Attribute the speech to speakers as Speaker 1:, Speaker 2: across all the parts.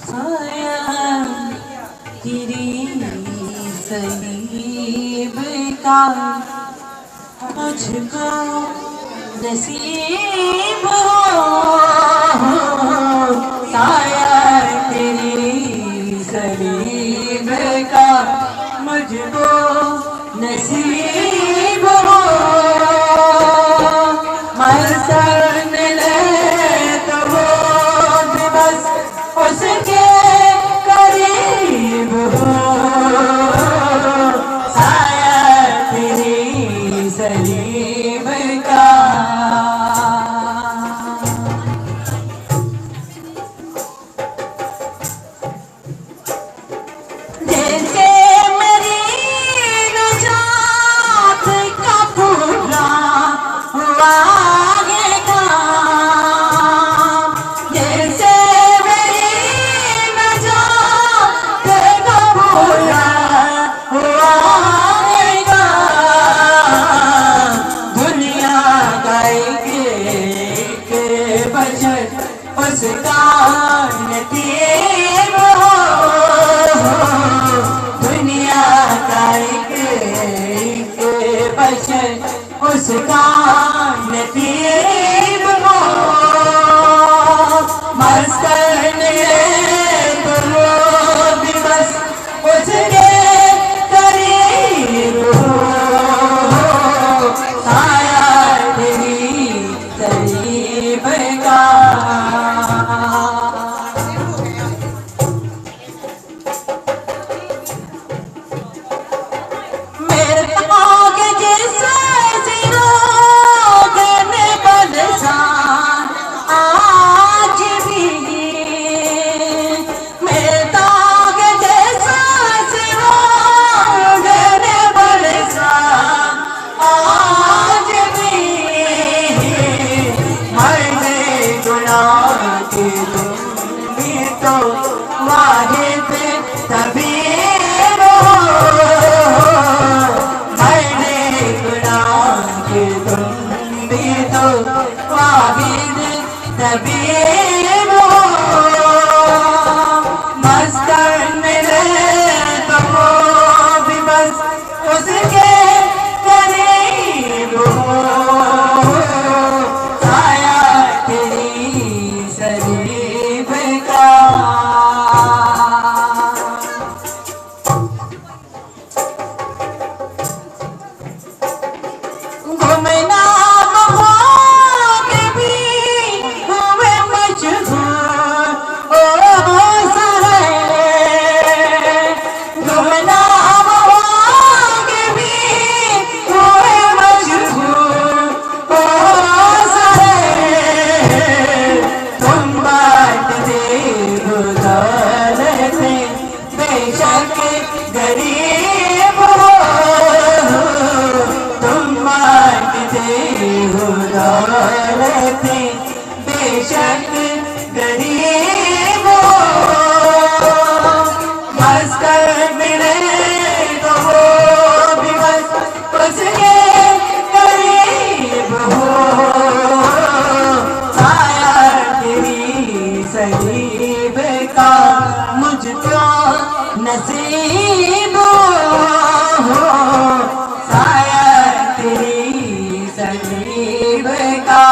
Speaker 1: साया तेरी सलीब का मुझको नसीब हो, साया तेरी सलीब का मुझको नसीब हो। मरसर मिले तो वो भी बस उसके करीब हो, साया तेरी सलीब का। जैसे मेरी नजात का पूरा हुआ आगेगा, जैसे मेरी नजात का पूरा हुआ आगेगा, दुनिया का एक बचत उसका नसीब हो, दुनिया का एक बचत उसका नसीब हो। मस्कर तो वो भी बस उसके करीब हो, साया तेरी सलीब का। तो वाहिद तबीर हो, मैंने गुनाह के तुम भी तो वाहिद तबीर हो। मस्कर मिले तो वो भी बस उसके करीब हो, साया तेरी सलीब का। गुमनाम होके भी हुए मजबूर, ओ सहे, गुमनाम होके भी हुए मजबूर, ओ सहे, तुम बात दे दौलते बेशक गरीब हो, तुम मांगते हो दौलते बेशक गरीब हो। मस्कर मिले तो वो भी बस उसके करीब हो, साया तेरी सलीब का मुझको नसीब हो, साया तेरी सलीब का।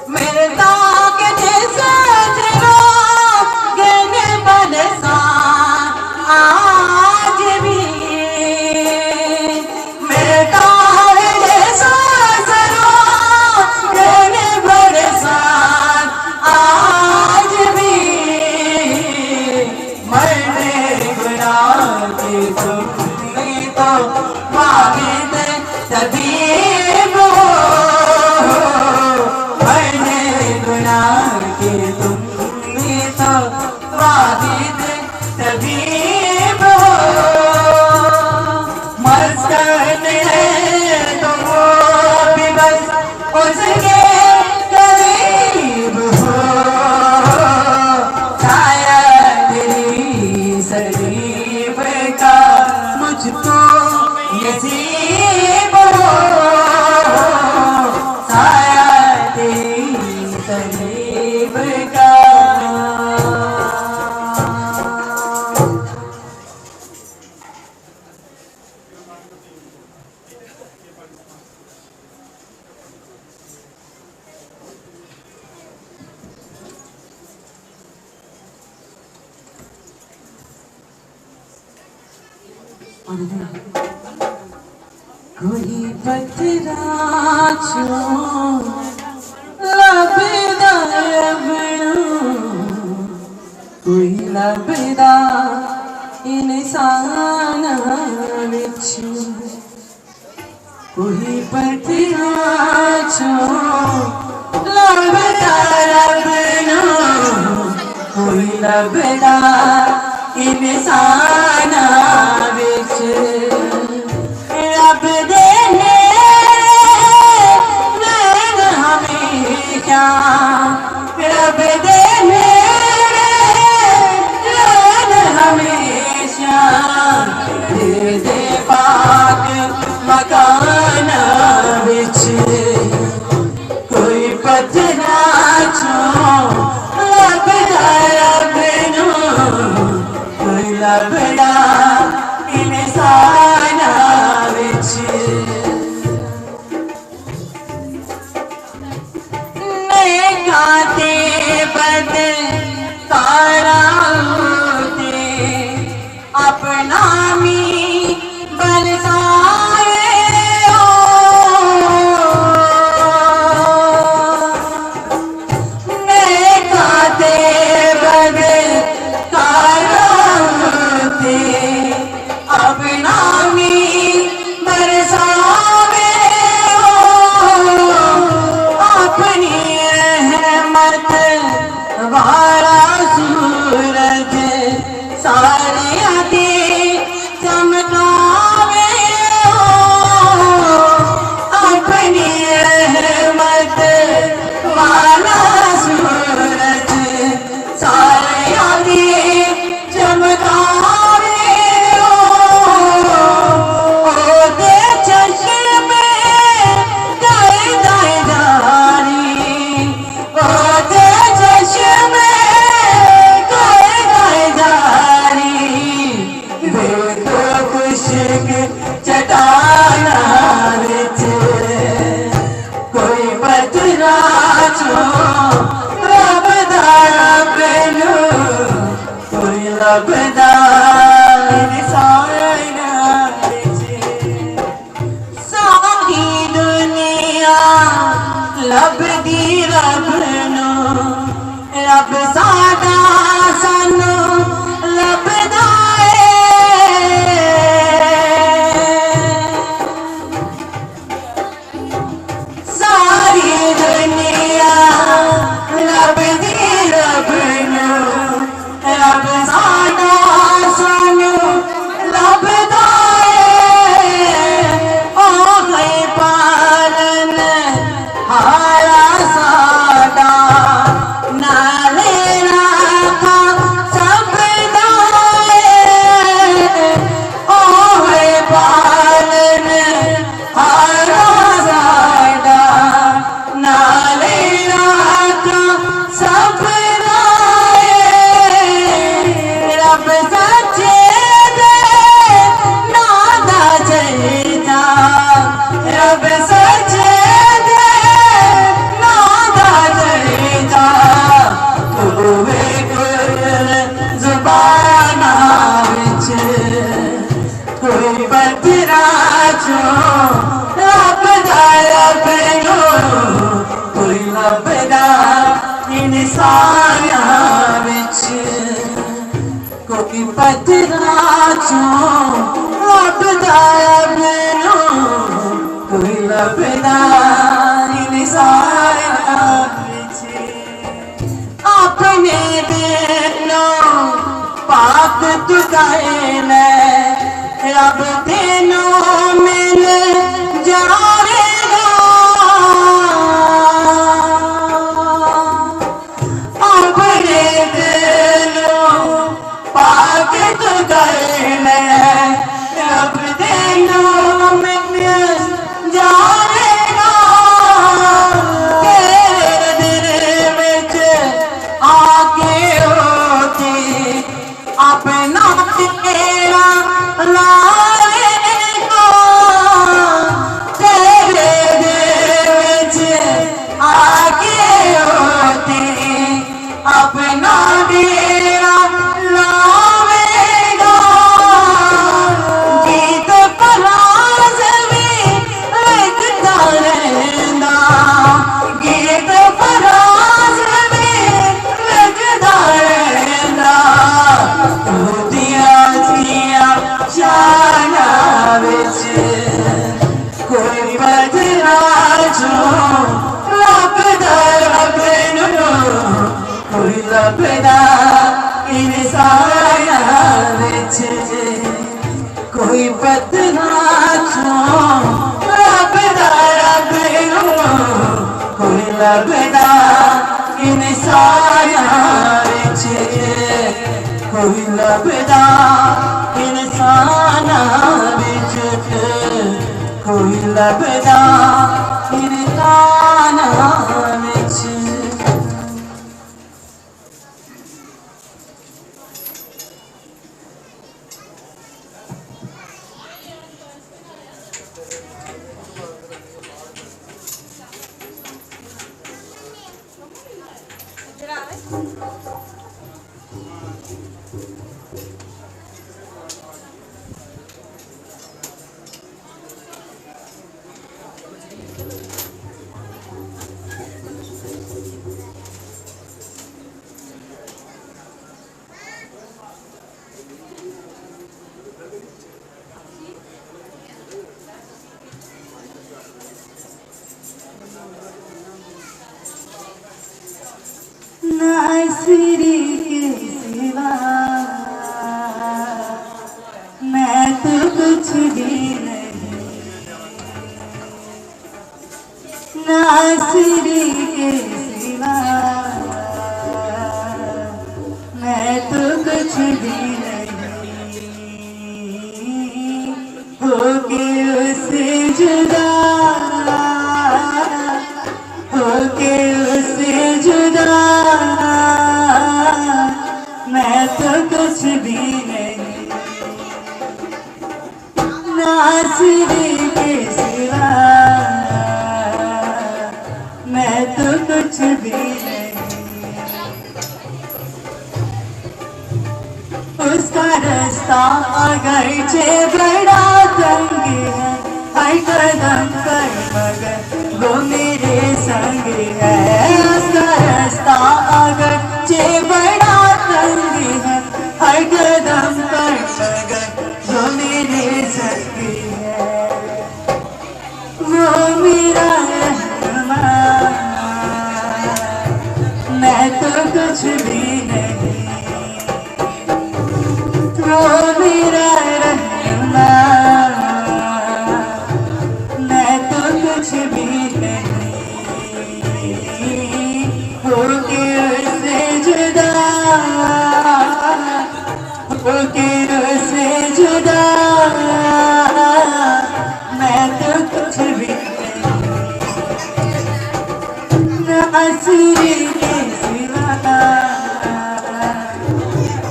Speaker 1: मेरे दाग जैसे गिरने बरसात आज भी, मेरे दाग जैसा गिरने बरसात आज भी, मरने गुनाह के तुम भी तो वाहिद तबीब हो, मरने गुनाह के तुम भी तो वाहिद तबीब हो। मस्कर है तो वो भी बस उसके करीब हो, साया तेरी सलीब का मुझको नसीब हो। कोई पत्थरा चो लभदा अबणो कोई लभदा इंसान विच कोई पत्थरा चो लभदा अबणो कोई लभदा इंसान विच रब दे नैन हमेशा रब दे नैन हमेशा दे पाक मकान विच कोई पत्थरा चो लभदा अबणो कोई लभदा इंसान विच नेकाते बदकारा ते अपना मी बरसाए हो नेकाते बदकारा ते अपना मी बरसावे हो अपनी रहमत वाला सूरज सारिया दे चमकावे हो अपनी रहमत वाला सूरज सारिया दे चमकावे चटाना विच कोई पत्थरा चो लभदा अबणो कोई लभदा इंसान विच सारी दुनिया लभदी रब नू रब साडा सानू लभदा कोई पत्थरा चो लभदा अबणो कोई लभदा इंसान विच कोई पत्थरा चो लभदा अबणो कोई लभदा इंसान विच अपने दिलों पाक तुझे रब तेनों मिल जाएगा अपने दिलों पाक तुझे रब तेनों मिल जाएगा तेरे दिल विच आके होती अपना तेरा लाएगा कोई बदनाचो रबदा रब कोई लबदा इंसान विच कोई लबदा इंसान विच कोई लबदा इंसान विच नासिरी के सिवा मैं तो कुछ भी नहीं नासिरी के सिवा मैं तो कुछ भी नहीं होके उससे जुदा होके उससे जुदा मैं तो कुछ भी नहीं नासिरी के सिवा मैं तो कुछ भी नहीं उसका रास्ता अगरचे बड़ा तंग है हर कदम पर मगर वो मेरे संग है उसका रास्ता अगरचे बड़ा तंग है हर कदम पर मगर वो मेरे संग है वो मेरा रहनुमा मैं तो कुछ भी नहीं वो मेरा रहनुमा मैं तो कुछ भी नहीं होके उससे जुदा होके उससे जुदा मैं तो कुछ भी नहीं नासिरी के सिवा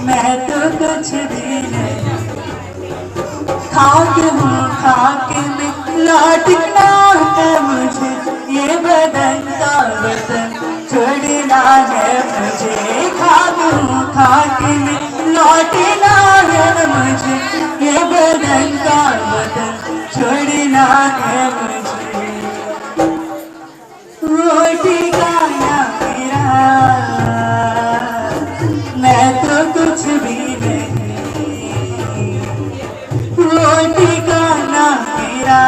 Speaker 1: मैं तो कुछ भी नहीं खाक हूँ खाक में लौटना है मुझे ये बदन का वतन छोड़ना है मुझे खाक हूँ खाक में लौटना है मुझे ये बदन का वतन छोड़ना है मुझे रोटी का ना मेरा मैं तो कुछ भी नहीं रोटी का ना मेरा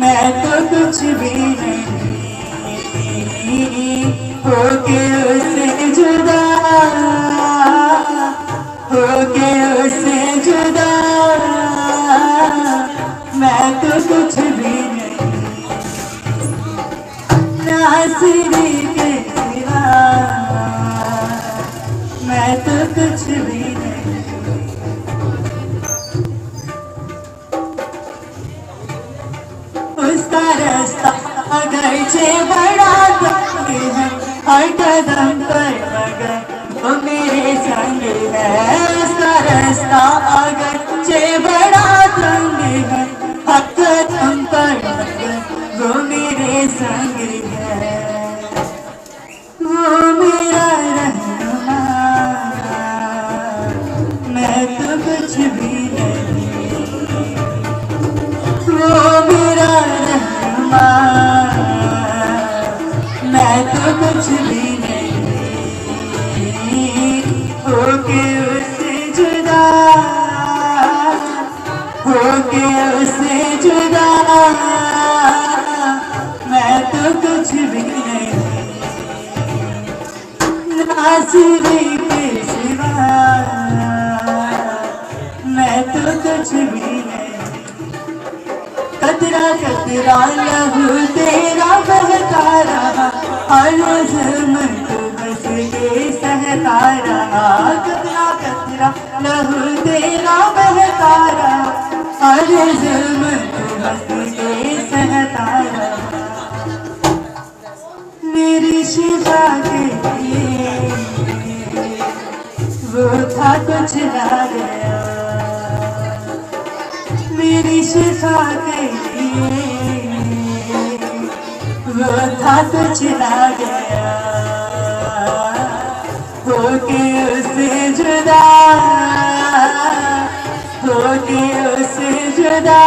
Speaker 1: मैं तो कुछ भी नहीं होके उससे जुदा होके उससे जुदा मैं तो कुछ भी नहीं नासिरी के सिवा मैं तो कुछ भी नहीं उसका रास्ता अगरचे बड़ा तंग है हर कदम पर मगर वो मेरे संग है उसका रास्ता अगरचे बड़ा तंग है हर कदम पर मगर वो मेरे संग है वो मेरा रहनुमा मैं तो कुछ भी नहीं वो मेरा रहनुमा मैं तो कुछ भी नहीं होके उससे जुदा होके उससे जुदा मैं तो कुछ भी नहीं नासिरी के सिवा कुछ भी नहीं। कतरा कतरा लहू तेरा बहता रहा, हर जुल्म तू हंस के सहता रहा। कतरा कतरा लहू तेरा बहता रहा, हर जुल्म तू हंस के सहता रहा। मेरी शिफा के लिए वो था कुछ ला गया, मेरी शिफा के लिए वो था कुछ ला गया। होके उससे जुदा, होके उससे जुदा,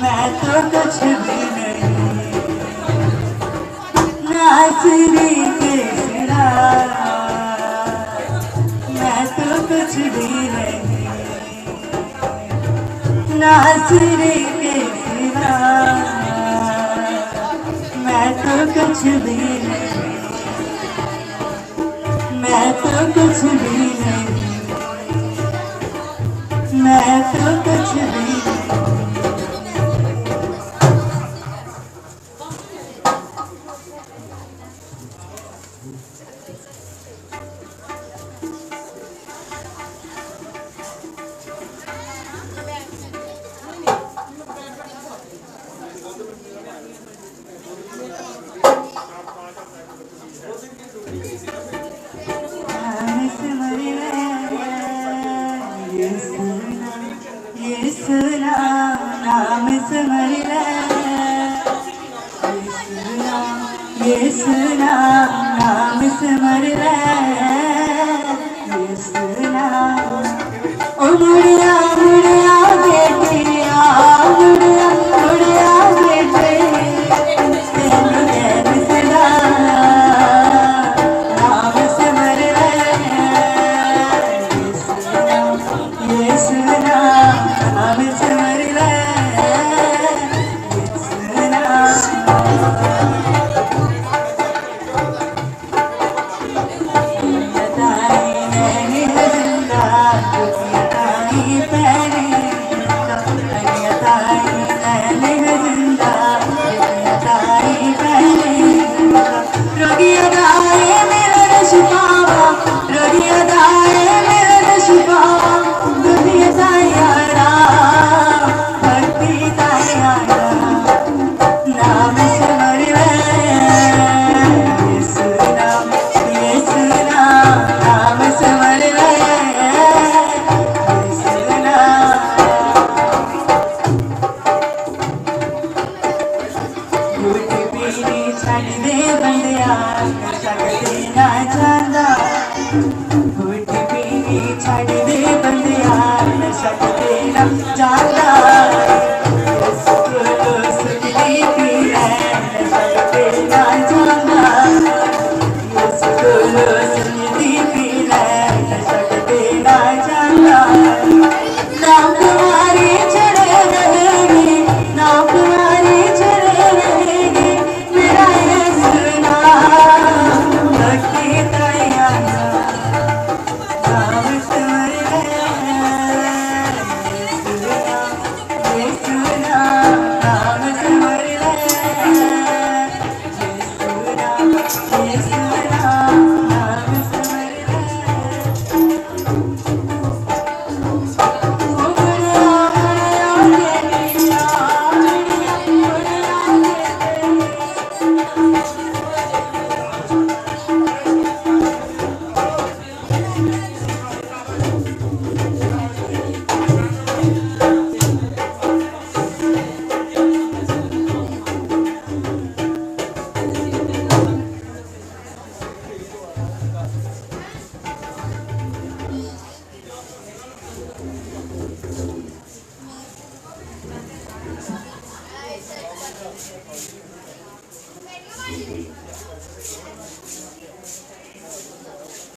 Speaker 1: मैं तो कुछ भी नहीं। नासिरी के सिवा मैं तो कुछ भी नहीं। नासिरी के सिवा मैं तो कुछ भी नहीं। मैं तो कुछ भी नहीं। मैं तो कुछ भी नहीं। नाम सिमर ले, ये सुना नाम सिमर ले, ये सुना। ओ मुड़िया मुड़िया बेटिया, मुड़िया मुड़िया बेटे, तेनू कैद सिला नाम सिमर ले, ये सुना नाम सिमर ले। छड़ दे बंदिया सकते ना चांदा, घुट पीनी छड़ दे बंदिया सकते ना चांदा।